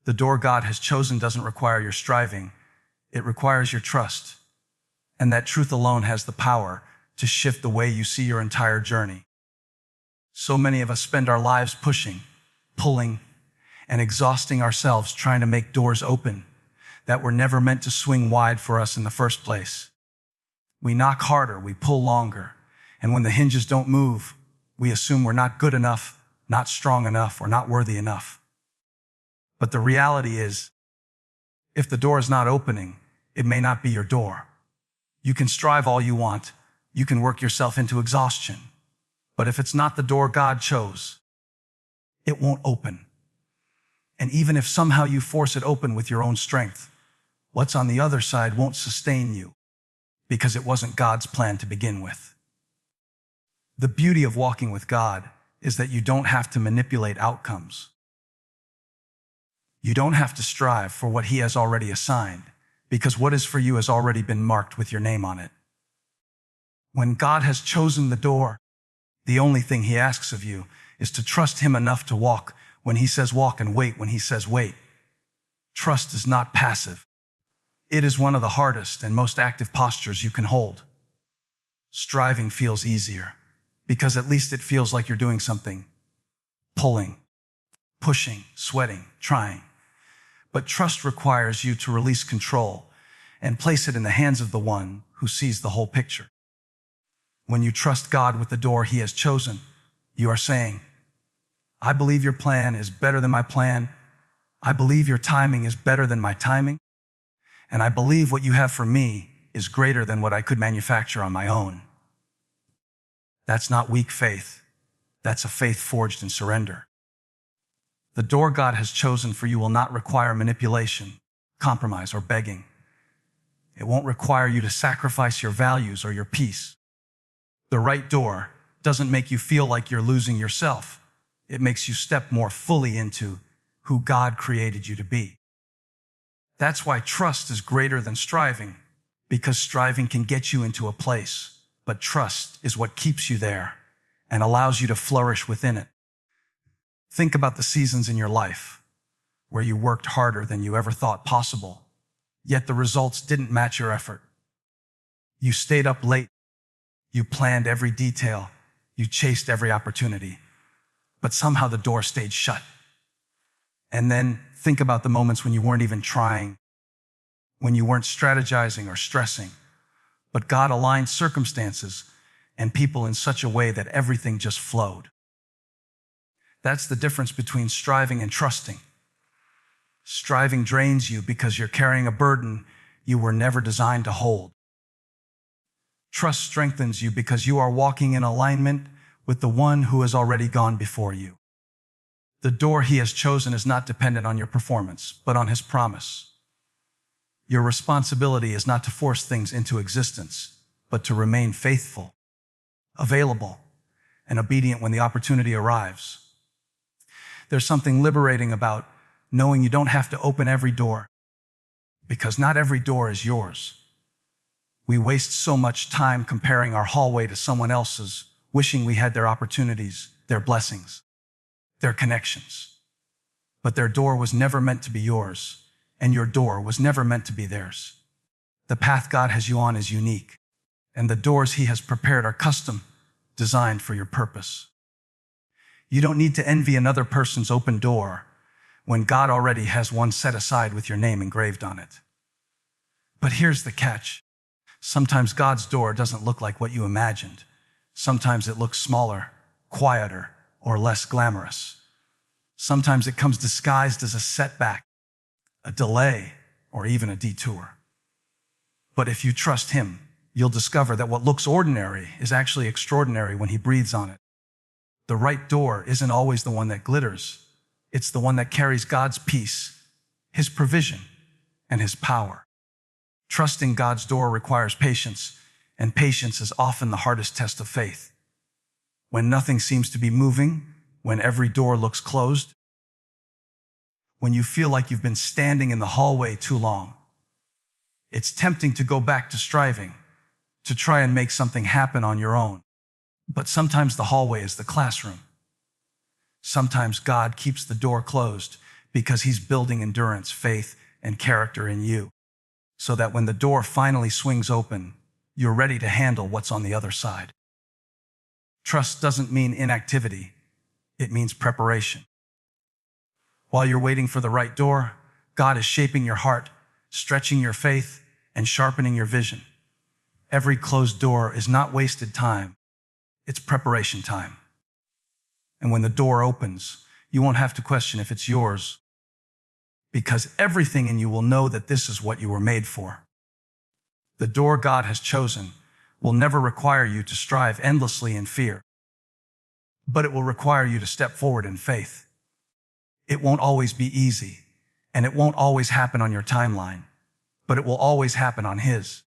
The door God has chosen doesn't require your striving. It requires your trust. And that truth alone has the power to shift the way you see your entire journey. So many of us spend our lives pushing, pulling, and exhausting ourselves trying to make doors open that were never meant to swing wide for us in the first place. We knock harder, we pull longer, and when the hinges don't move, we assume we're not good enough, not strong enough, or not worthy enough. But the reality is, if the door is not opening, it may not be your door. You can strive all you want. You can work yourself into exhaustion. But if it's not the door God chose, it won't open. And even if somehow you force it open with your own strength, what's on the other side won't sustain you because it wasn't God's plan to begin with. The beauty of walking with God is that you don't have to manipulate outcomes. You don't have to strive for what He has already assigned, because what is for you has already been marked with your name on it. When God has chosen the door, the only thing He asks of you is to trust Him enough to walk when He says walk and wait when He says wait. Trust is not passive. It is one of the hardest and most active postures you can hold. Striving feels easier because at least it feels like you're doing something. Pulling, pushing, sweating, trying. But trust requires you to release control and place it in the hands of the one who sees the whole picture. When you trust God with the door He has chosen, you are saying, I believe your plan is better than my plan. I believe your timing is better than my timing. And I believe what you have for me is greater than what I could manufacture on my own. That's not weak faith. That's a faith forged in surrender. The door God has chosen for you will not require manipulation, compromise, or begging. It won't require you to sacrifice your values or your peace. The right door doesn't make you feel like you're losing yourself. It makes you step more fully into who God created you to be. That's why trust is greater than striving, because striving can get you into a place, but trust is what keeps you there and allows you to flourish within it. Think about the seasons in your life where you worked harder than you ever thought possible, yet the results didn't match your effort. You stayed up late. You planned every detail. You chased every opportunity, but somehow the door stayed shut. And then think about the moments when you weren't even trying, when you weren't strategizing or stressing, but God aligned circumstances and people in such a way that everything just flowed. That's the difference between striving and trusting. Striving drains you because you're carrying a burden you were never designed to hold. Trust strengthens you because you are walking in alignment with the one who has already gone before you. The door He has chosen is not dependent on your performance, but on His promise. Your responsibility is not to force things into existence, but to remain faithful, available, and obedient when the opportunity arrives. There's something liberating about knowing you don't have to open every door, because not every door is yours. We waste so much time comparing our hallway to someone else's, wishing we had their opportunities, their blessings, their connections. But their door was never meant to be yours, and your door was never meant to be theirs. The path God has you on is unique, and the doors He has prepared are custom, designed for your purpose. You don't need to envy another person's open door when God already has one set aside with your name engraved on it. But here's the catch. Sometimes God's door doesn't look like what you imagined. Sometimes it looks smaller, quieter, or less glamorous. Sometimes it comes disguised as a setback, a delay, or even a detour. But if you trust Him, you'll discover that what looks ordinary is actually extraordinary when He breathes on it. The right door isn't always the one that glitters. It's the one that carries God's peace, His provision, and His power. Trusting God's door requires patience, and patience is often the hardest test of faith. When nothing seems to be moving, when every door looks closed, when you feel like you've been standing in the hallway too long, it's tempting to go back to striving, to try and make something happen on your own. But sometimes the hallway is the classroom. Sometimes God keeps the door closed because he's building endurance, faith, and character in you, so that when the door finally swings open, you're ready to handle what's on the other side. Trust doesn't mean inactivity. It means preparation. While you're waiting for the right door, God is shaping your heart, stretching your faith, and sharpening your vision. Every closed door is not wasted time. It's preparation time. And when the door opens, you won't have to question if it's yours, because everything in you will know that this is what you were made for. The door God has chosen will never require you to strive endlessly in fear, but it will require you to step forward in faith. It won't always be easy, and it won't always happen on your timeline, but it will always happen on His.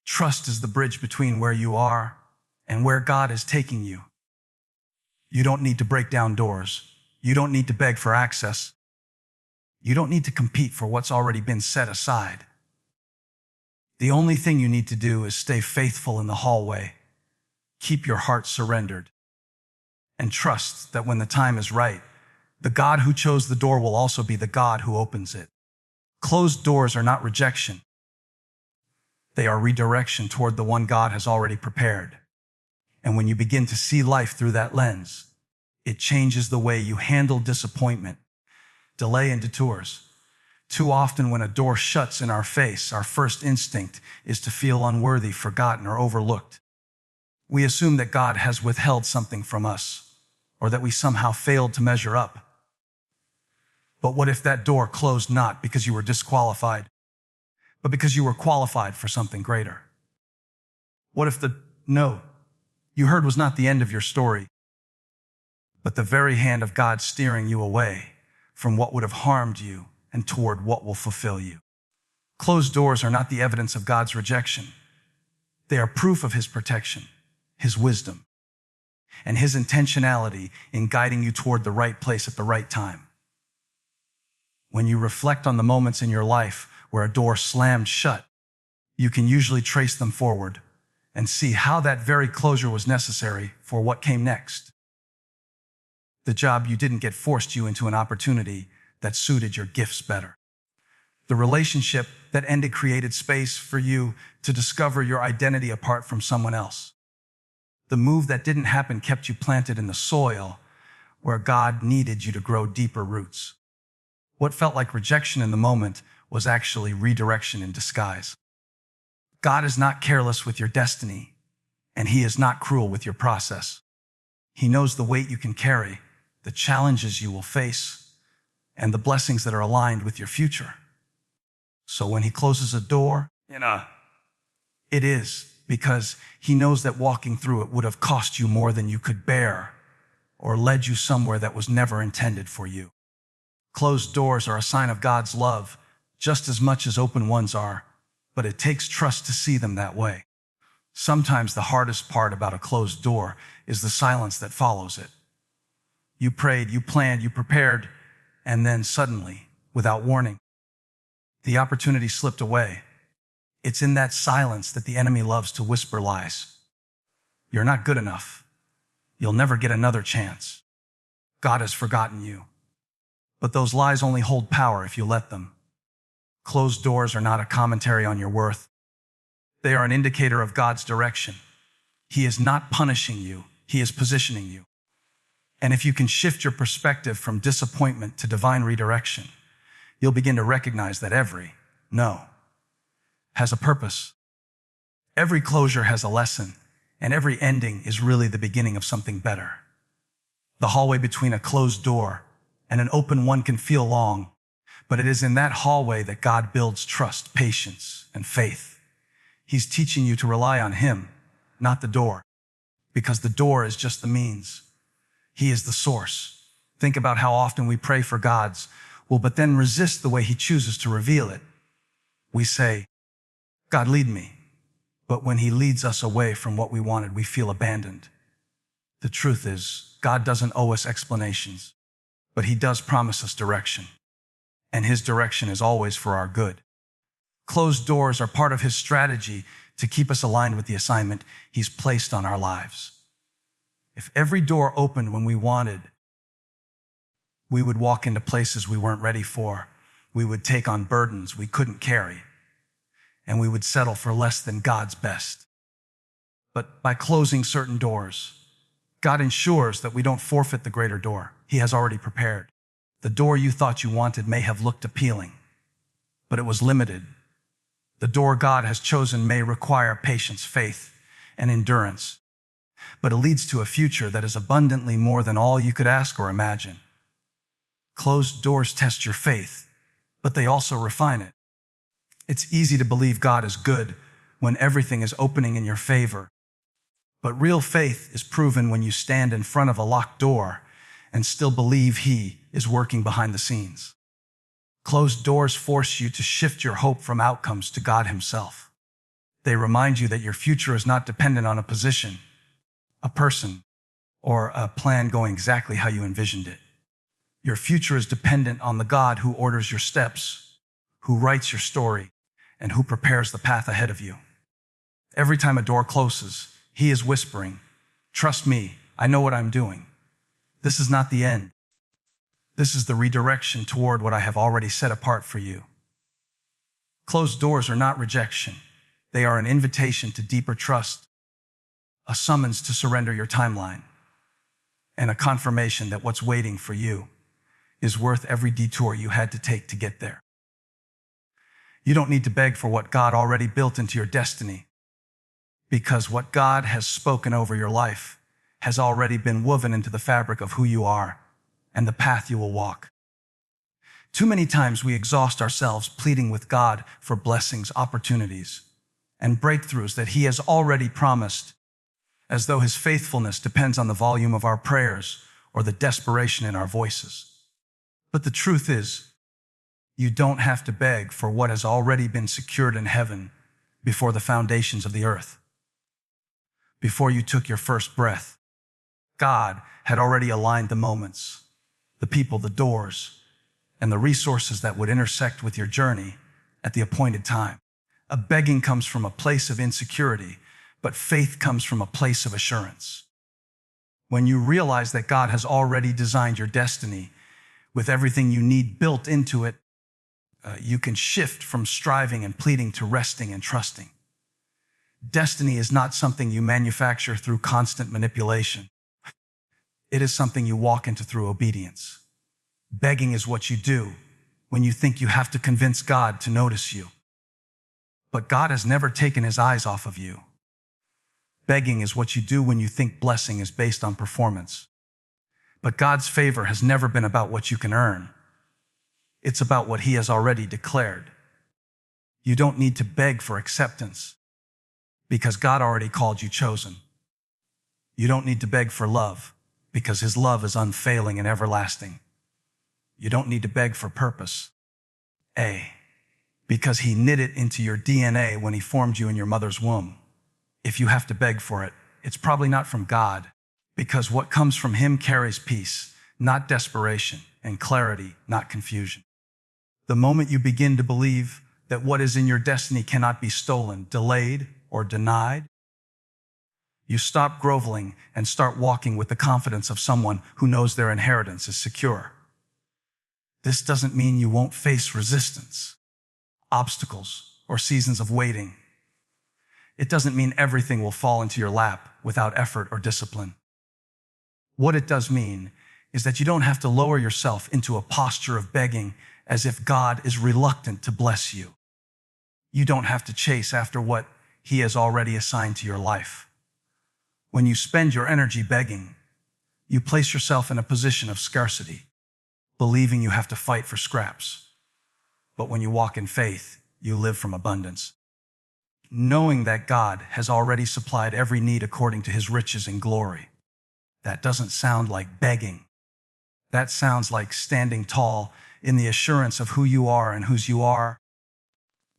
Trust is the bridge between where you are and where God is taking you. You don't need to break down doors. You don't need to beg for access. You don't need to compete for what's already been set aside. The only thing you need to do is stay faithful in the hallway, keep your heart surrendered, and trust that when the time is right, the God who chose the door will also be the God who opens it. Closed doors are not rejection. They are redirection toward the one God has already prepared. And when you begin to see life through that lens, it changes the way you handle disappointment, delay, and detours. Too often when a door shuts in our face, our first instinct is to feel unworthy, forgotten, or overlooked. We assume that God has withheld something from us, or that we somehow failed to measure up. But what if that door closed not because you were disqualified, but because you were qualified for something greater? What if the no you heard was not the end of your story, but the very hand of God steering you away from what would have harmed you and toward what will fulfill you? Closed doors are not the evidence of God's rejection. They are proof of His protection, His wisdom, and His intentionality in guiding you toward the right place at the right time. When you reflect on the moments in your life where a door slammed shut, you can usually trace them forward and see how that very closure was necessary for what came next. The job you didn't get forced you into an opportunity that suited your gifts better. The relationship that ended created space for you to discover your identity apart from someone else. The move that didn't happen kept you planted in the soil where God needed you to grow deeper roots. What felt like rejection in the moment was actually redirection in disguise. God is not careless with your destiny, and He is not cruel with your process. He knows the weight you can carry, the challenges you will face, and the blessings that are aligned with your future. So when He closes a door, it is because He knows that walking through it would have cost you more than you could bear or led you somewhere that was never intended for you. Closed doors are a sign of God's love just as much as open ones are, but it takes trust to see them that way. Sometimes the hardest part about a closed door is the silence that follows it. You prayed, you planned, you prepared, and then suddenly, without warning, the opportunity slipped away. It's in that silence that the enemy loves to whisper lies. You're not good enough. You'll never get another chance. God has forgotten you. But those lies only hold power if you let them. Closed doors are not a commentary on your worth. They are an indicator of God's direction. He is not punishing you. He is positioning you. And if you can shift your perspective from disappointment to divine redirection, you'll begin to recognize that every no has a purpose. Every closure has a lesson, and every ending is really the beginning of something better. The hallway between a closed door and an open one can feel long, but it is in that hallway that God builds trust, patience, and faith. He's teaching you to rely on Him, not the door, because the door is just the means. He is the source. Think about how often we pray for God's will, but then resist the way He chooses to reveal it. We say, God, lead me. But when He leads us away from what we wanted, we feel abandoned. The truth is, God doesn't owe us explanations, but He does promise us direction. And His direction is always for our good. Closed doors are part of His strategy to keep us aligned with the assignment He's placed on our lives. If every door opened when we wanted, We would walk into places we weren't ready for. We would take on burdens we couldn't carry. And we would settle for less than God's best. But by closing certain doors, God ensures that we don't forfeit the greater door He has already prepared. The door you thought you wanted may have looked appealing, but it was limited. The door God has chosen may require patience, faith, and endurance, but it leads to a future that is abundantly more than all you could ask or imagine. Closed doors test your faith, but they also refine it. It's easy to believe God is good when everything is opening in your favor. But real faith is proven when you stand in front of a locked door and still believe He is working behind the scenes. Closed doors force you to shift your hope from outcomes to God Himself. They remind you that your future is not dependent on a position, a person, or a plan going exactly how you envisioned it. Your future is dependent on the God who orders your steps, who writes your story, and who prepares the path ahead of you. Every time a door closes, He is whispering, "Trust me, I know what I'm doing. This is not the end. This is the redirection toward what I have already set apart for you." Closed doors are not rejection. They are an invitation to deeper trust, a summons to surrender your timeline, and a confirmation that what's waiting for you is worth every detour you had to take to get there. You don't need to beg for what God already built into your destiny, because what God has spoken over your life has already been woven into the fabric of who you are and the path you will walk. Too many times we exhaust ourselves pleading with God for blessings, opportunities, and breakthroughs that He has already promised, as though His faithfulness depends on the volume of our prayers or the desperation in our voices. But the truth is, you don't have to beg for what has already been secured in heaven before the foundations of the earth. Before you took your first breath, God had already aligned the moments, the people, the doors, and the resources that would intersect with your journey at the appointed time. A begging comes from a place of insecurity, but faith comes from a place of assurance. When you realize that God has already designed your destiny with everything you need built into it, you can shift from striving and pleading to resting and trusting. Destiny is not something you manufacture through constant manipulation. It is something you walk into through obedience. Begging is what you do when you think you have to convince God to notice you. But God has never taken His eyes off of you. Begging is what you do when you think blessing is based on performance. But God's favor has never been about what you can earn. It's about what He has already declared. You don't need to beg for acceptance because God already called you chosen. You don't need to beg for love because His love is unfailing and everlasting. You don't need to beg for purpose, because He knit it into your DNA when He formed you in your mother's womb. If you have to beg for it, it's probably not from God, because what comes from Him carries peace, not desperation, and clarity, not confusion. The moment you begin to believe that what is in your destiny cannot be stolen, delayed, or denied, you stop groveling and start walking with the confidence of someone who knows their inheritance is secure. This doesn't mean you won't face resistance, obstacles, or seasons of waiting. It doesn't mean everything will fall into your lap without effort or discipline. What it does mean is that you don't have to lower yourself into a posture of begging as if God is reluctant to bless you. You don't have to chase after what He has already assigned to your life. When you spend your energy begging, you place yourself in a position of scarcity, believing you have to fight for scraps. But when you walk in faith, you live from abundance, knowing that God has already supplied every need according to His riches and glory. That doesn't sound like begging. That sounds like standing tall in the assurance of who you are and whose you are.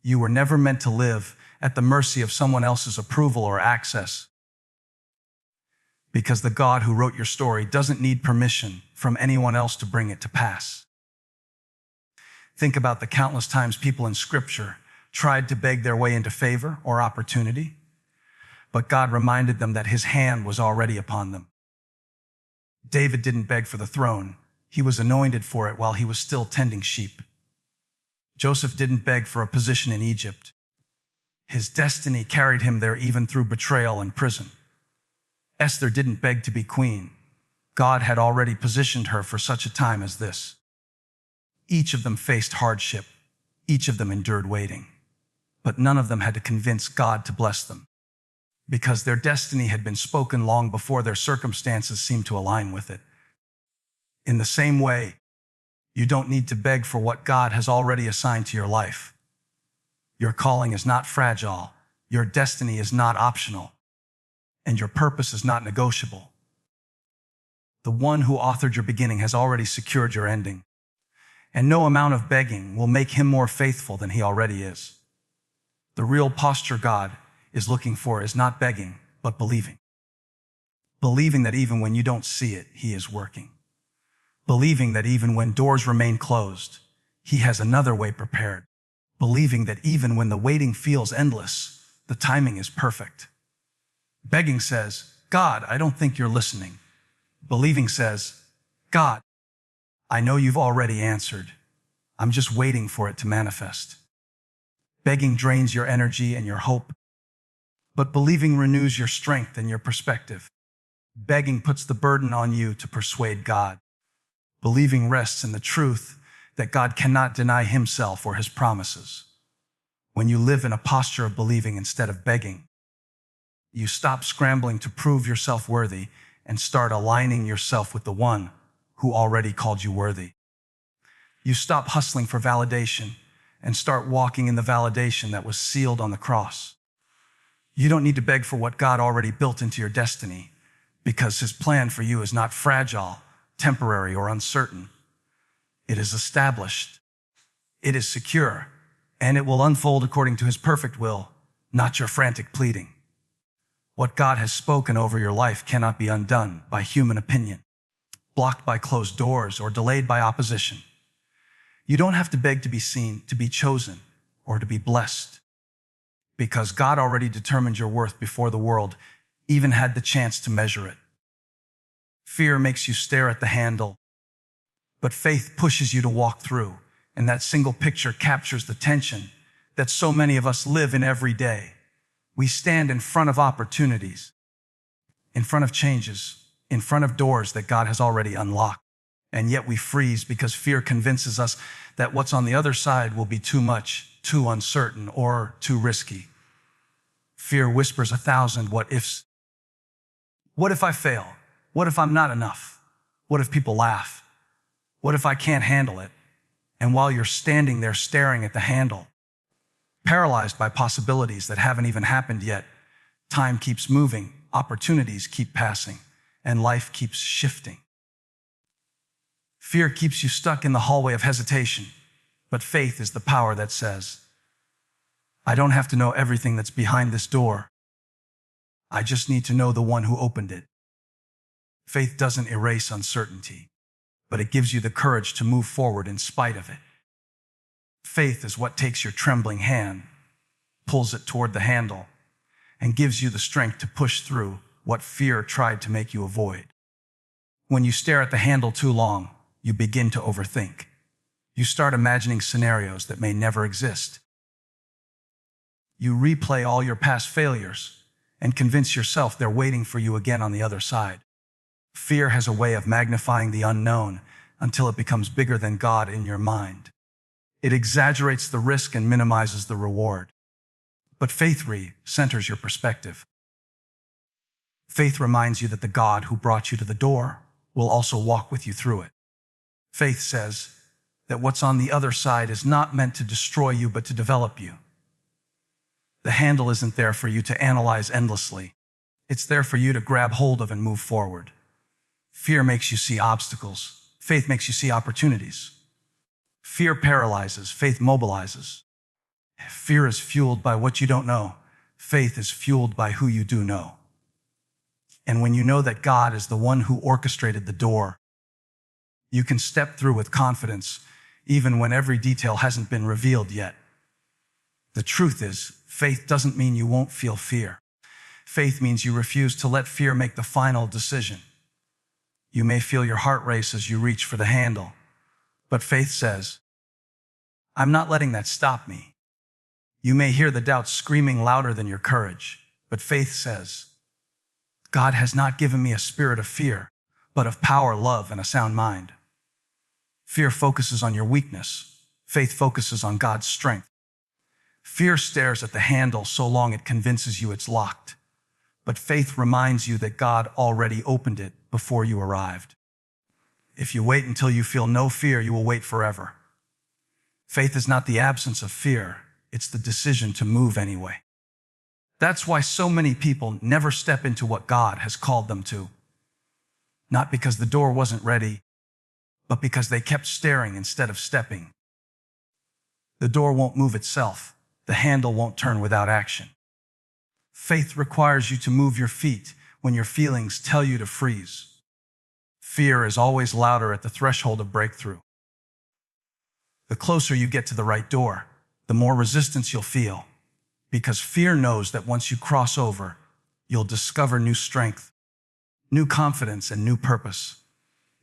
You were never meant to live at the mercy of someone else's approval or access, because the God who wrote your story doesn't need permission from anyone else to bring it to pass. Think about the countless times people in Scripture tried to beg their way into favor or opportunity, but God reminded them that His hand was already upon them. David didn't beg for the throne He was anointed for it while he was still tending sheep. Joseph didn't beg for a position in Egypt. His destiny carried him there even through betrayal and prison. Esther didn't beg to be queen. God had already positioned her for such a time as this. Each of them faced hardship. Each of them endured waiting. But none of them had to convince God to bless them, because their destiny had been spoken long before their circumstances seemed to align with it. In the same way, you don't need to beg for what God has already assigned to your life. Your calling is not fragile, your destiny is not optional, and your purpose is not negotiable. The one who authored your beginning has already secured your ending, and no amount of begging will make him more faithful than he already is. The real posture God is looking for is not begging, but believing. Believing that even when you don't see it, he is working. Believing that even when doors remain closed, he has another way prepared. Believing that even when the waiting feels endless, the timing is perfect. Begging says, God, I don't think you're listening. Believing says, God, I know you've already answered. I'm just waiting for it to manifest. Begging drains your energy and your hope, but believing renews your strength and your perspective. Begging puts the burden on you to persuade God. Believing rests in the truth that God cannot deny himself or his promises. When you live in a posture of believing instead of begging, you stop scrambling to prove yourself worthy and start aligning yourself with the one who already called you worthy. You stop hustling for validation and start walking in the validation that was sealed on the cross. You don't need to beg for what God already built into your destiny, because his plan for you is not fragile, temporary, or uncertain. It is established. It is secure, and it will unfold according to his perfect will, not your frantic pleading. What God has spoken over your life cannot be undone by human opinion, blocked by closed doors, or delayed by opposition. You don't have to beg to be seen, to be chosen, or to be blessed, because God already determined your worth before the world even had the chance to measure it. Fear makes you stare at the handle, but faith pushes you to walk through, and that single picture captures the tension that so many of us live in every day. We stand in front of opportunities, in front of changes, in front of doors that God has already unlocked. And yet we freeze because fear convinces us that what's on the other side will be too much, too uncertain, or too risky. Fear whispers 1,000 what ifs. What if I fail? What if I'm not enough? What if people laugh? What if I can't handle it? And while you're standing there staring at the handle, paralyzed by possibilities that haven't even happened yet, time keeps moving, opportunities keep passing, and life keeps shifting. Fear keeps you stuck in the hallway of hesitation, but faith is the power that says, I don't have to know everything that's behind this door. I just need to know the one who opened it. Faith doesn't erase uncertainty, but it gives you the courage to move forward in spite of it. Faith is what takes your trembling hand, pulls it toward the handle, and gives you the strength to push through what fear tried to make you avoid. When you stare at the handle too long, you begin to overthink. You start imagining scenarios that may never exist. You replay all your past failures and convince yourself they're waiting for you again on the other side. Fear has a way of magnifying the unknown until it becomes bigger than God in your mind. It exaggerates the risk and minimizes the reward. But faith centers your perspective. Faith reminds you that the God who brought you to the door will also walk with you through it. Faith says that what's on the other side is not meant to destroy you, but to develop you. The handle isn't there for you to analyze endlessly. It's there for you to grab hold of and move forward. Fear makes you see obstacles. Faith makes you see opportunities. Fear paralyzes. Faith mobilizes. Fear is fueled by what you don't know. Faith is fueled by who you do know. And when you know that God is the one who orchestrated the door, you can step through with confidence, even when every detail hasn't been revealed yet. The truth is, faith doesn't mean you won't feel fear. Faith means you refuse to let fear make the final decision. You may feel your heart race as you reach for the handle, but faith says, I'm not letting that stop me. You may hear the doubt screaming louder than your courage, but faith says, God has not given me a spirit of fear, but of power, love, and a sound mind. Fear focuses on your weakness. Faith focuses on God's strength. Fear stares at the handle so long it convinces you it's locked, but faith reminds you that God already opened it before you arrived. If you wait until you feel no fear, you will wait forever. Faith is not the absence of fear, it's the decision to move anyway. That's why so many people never step into what God has called them to. Not because the door wasn't ready, but because they kept staring instead of stepping. The door won't move itself. The handle won't turn without action. Faith requires you to move your feet when your feelings tell you to freeze. Fear is always louder at the threshold of breakthrough. The closer you get to the right door, the more resistance you'll feel, because fear knows that once you cross over, you'll discover new strength, new confidence, and new purpose.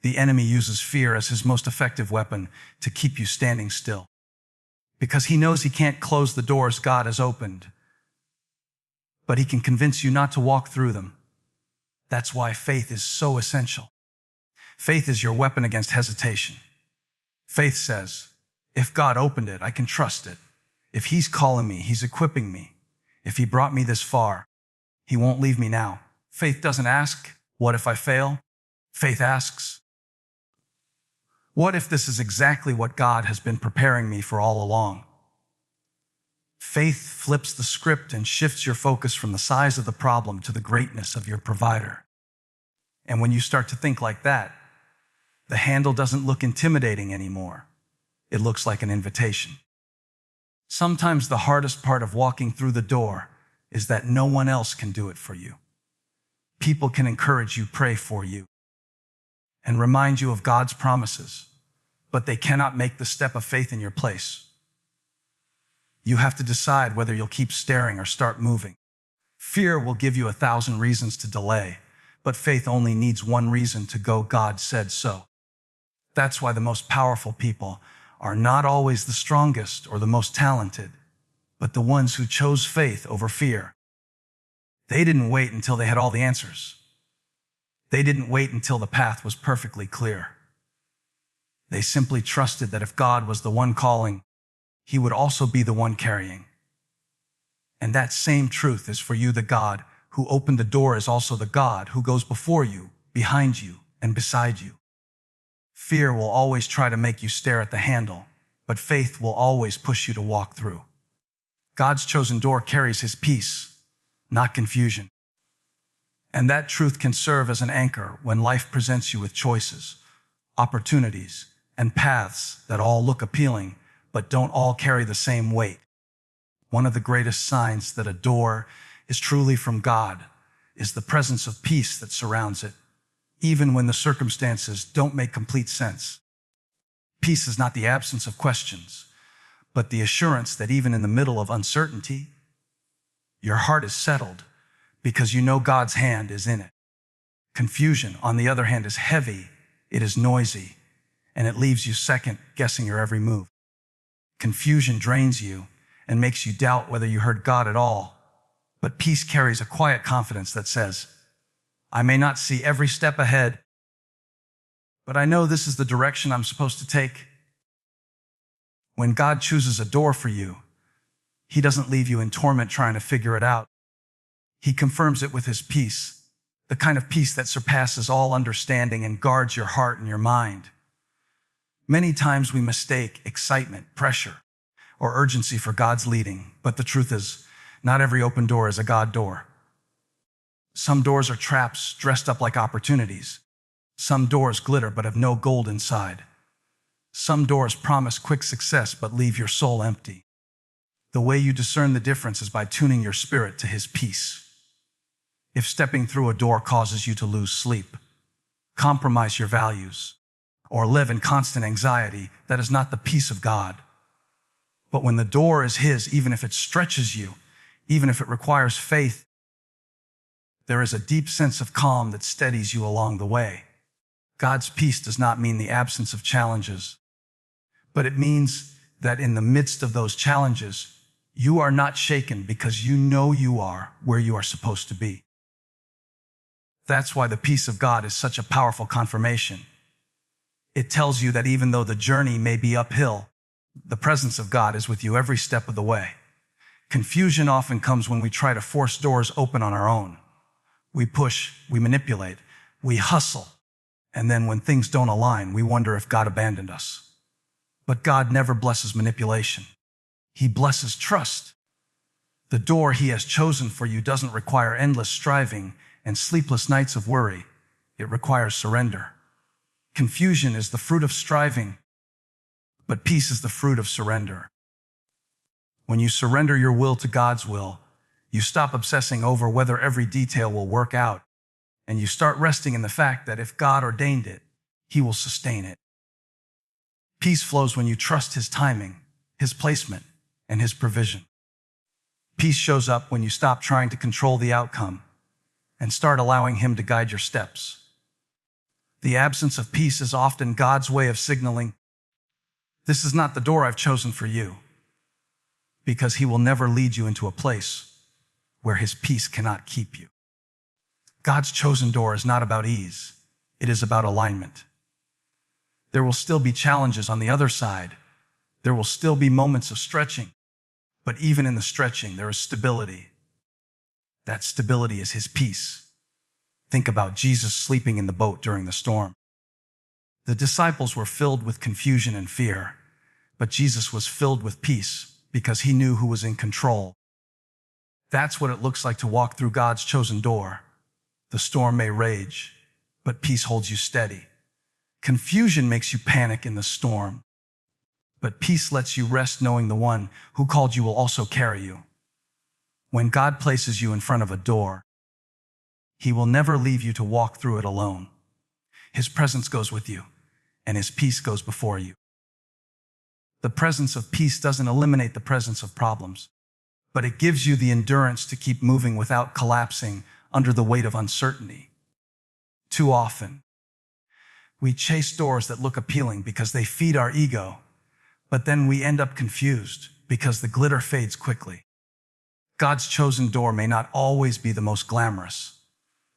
The enemy uses fear as his most effective weapon to keep you standing still, because he knows he can't close the doors God has opened, but he can convince you not to walk through them. That's why faith is so essential. Faith is your weapon against hesitation. Faith says, if God opened it, I can trust it. If he's calling me, he's equipping me. If he brought me this far, he won't leave me now. Faith doesn't ask, what if I fail? Faith asks, what if this is exactly what God has been preparing me for all along? Faith flips the script and shifts your focus from the size of the problem to the greatness of your provider. And when you start to think like that, the handle doesn't look intimidating anymore. It looks like an invitation. Sometimes the hardest part of walking through the door is that no one else can do it for you. People can encourage you, pray for you, and remind you of God's promises, but they cannot make the step of faith in your place. You have to decide whether you'll keep staring or start moving. Fear will give you 1,000 reasons to delay, but faith only needs one reason to go. God said so. That's why the most powerful people are not always the strongest or the most talented, but the ones who chose faith over fear. They didn't wait until they had all the answers. They didn't wait until the path was perfectly clear. They simply trusted that if God was the one calling, he would also be the one carrying. And that same truth is for you. The God who opened the door is also the God who goes before you, behind you, and beside you. Fear will always try to make you stare at the handle, but faith will always push you to walk through. God's chosen door carries his peace, not confusion. And that truth can serve as an anchor when life presents you with choices, opportunities, and paths that all look appealing, but don't all carry the same weight. One of the greatest signs that a door is truly from God is the presence of peace that surrounds it, even when the circumstances don't make complete sense. Peace is not the absence of questions, but the assurance that even in the middle of uncertainty, your heart is settled because you know God's hand is in it. Confusion, on the other hand, is heavy, it is noisy, and it leaves you second guessing your every move. Confusion drains you and makes you doubt whether you heard God at all, but peace carries a quiet confidence that says, I may not see every step ahead, but I know this is the direction I'm supposed to take. When God chooses a door for you, he doesn't leave you in torment trying to figure it out. He confirms it with his peace, the kind of peace that surpasses all understanding and guards your heart and your mind. Many times we mistake excitement, pressure, or urgency for God's leading, but the truth is, not every open door is a God door. Some doors are traps dressed up like opportunities. Some doors glitter but have no gold inside. Some doors promise quick success but leave your soul empty. The way you discern the difference is by tuning your spirit to his peace. If stepping through a door causes you to lose sleep, compromise your values, or live in constant anxiety, that is not the peace of God. But when the door is his, even if it stretches you, even if it requires faith, there is a deep sense of calm that steadies you along the way. God's peace does not mean the absence of challenges, but it means that in the midst of those challenges, you are not shaken because you know you are where you are supposed to be. That's why the peace of God is such a powerful confirmation. It tells you that even though the journey may be uphill, the presence of God is with you every step of the way. Confusion often comes when we try to force doors open on our own. We push, we manipulate, we hustle, and then when things don't align, we wonder if God abandoned us. But God never blesses manipulation. He blesses trust. The door He has chosen for you doesn't require endless striving and sleepless nights of worry. It requires surrender. Confusion is the fruit of striving, but peace is the fruit of surrender. When you surrender your will to God's will, you stop obsessing over whether every detail will work out, and you start resting in the fact that if God ordained it, He will sustain it. Peace flows when you trust His timing, His placement, and His provision. Peace shows up when you stop trying to control the outcome and start allowing Him to guide your steps. The absence of peace is often God's way of signaling, "This is not the door I've chosen for you," because He will never lead you into a place where His peace cannot keep you. God's chosen door is not about ease. It is about alignment. There will still be challenges on the other side. There will still be moments of stretching. But even in the stretching, there is stability. That stability is His peace. Think about Jesus sleeping in the boat during the storm. The disciples were filled with confusion and fear, but Jesus was filled with peace because He knew who was in control. That's what it looks like to walk through God's chosen door. The storm may rage, but peace holds you steady. Confusion makes you panic in the storm, but peace lets you rest knowing the one who called you will also carry you. When God places you in front of a door, He will never leave you to walk through it alone. His presence goes with you, and His peace goes before you. The presence of peace doesn't eliminate the presence of problems, but it gives you the endurance to keep moving without collapsing under the weight of uncertainty. Too often, we chase doors that look appealing because they feed our ego, but then we end up confused because the glitter fades quickly. God's chosen door may not always be the most glamorous,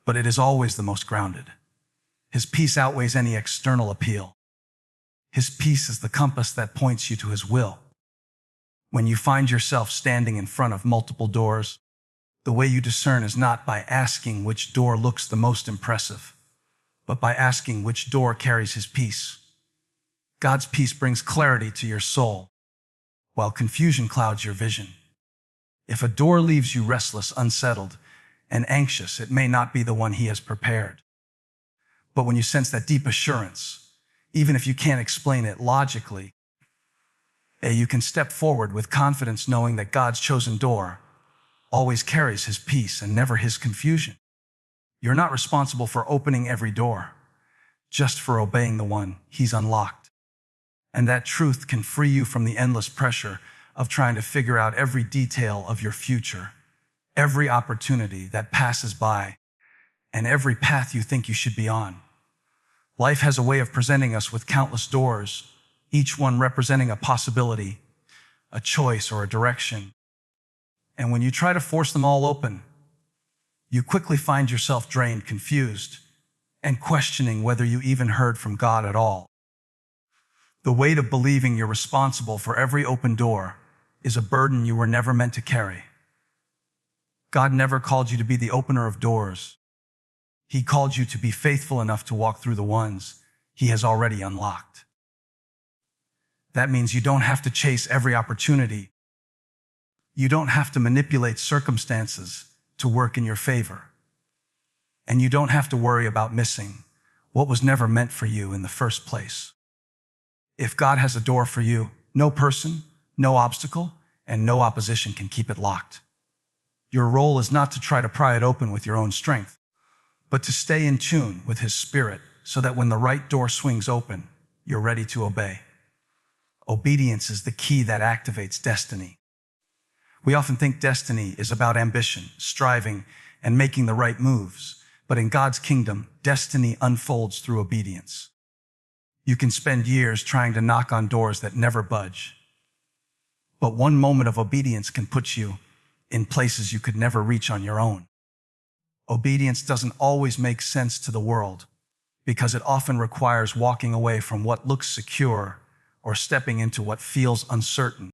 but it is always the most grounded. His peace outweighs any external appeal. His peace is the compass that points you to His will. When you find yourself standing in front of multiple doors, the way you discern is not by asking which door looks the most impressive, but by asking which door carries His peace. God's peace brings clarity to your soul, while confusion clouds your vision. If a door leaves you restless, unsettled, and anxious, it may not be the one He has prepared. But when you sense that deep assurance, even if you can't explain it logically, you can step forward with confidence knowing that God's chosen door always carries His peace and never His confusion. You're not responsible for opening every door, just for obeying the one He's unlocked. And that truth can free you from the endless pressure of trying to figure out every detail of your future, every opportunity that passes by, and every path you think you should be on. Life has a way of presenting us with countless doors, each one representing a possibility, a choice, or a direction. And when you try to force them all open, you quickly find yourself drained, confused, and questioning whether you even heard from God at all. The weight of believing you're responsible for every open door is a burden you were never meant to carry. God never called you to be the opener of doors. He called you to be faithful enough to walk through the ones He has already unlocked. That means you don't have to chase every opportunity. You don't have to manipulate circumstances to work in your favor. And you don't have to worry about missing what was never meant for you in the first place. If God has a door for you, no person, no obstacle, and no opposition can keep it locked. Your role is not to try to pry it open with your own strength, but to stay in tune with His Spirit so that when the right door swings open, you're ready to obey. Obedience is the key that activates destiny. We often think destiny is about ambition, striving, and making the right moves, But in God's kingdom, destiny unfolds through obedience. You can spend years trying to knock on doors that never budge. But one moment of obedience can put you in places you could never reach on your own. Obedience doesn't always make sense to the world, because it often requires walking away from what looks secure or stepping into what feels uncertain.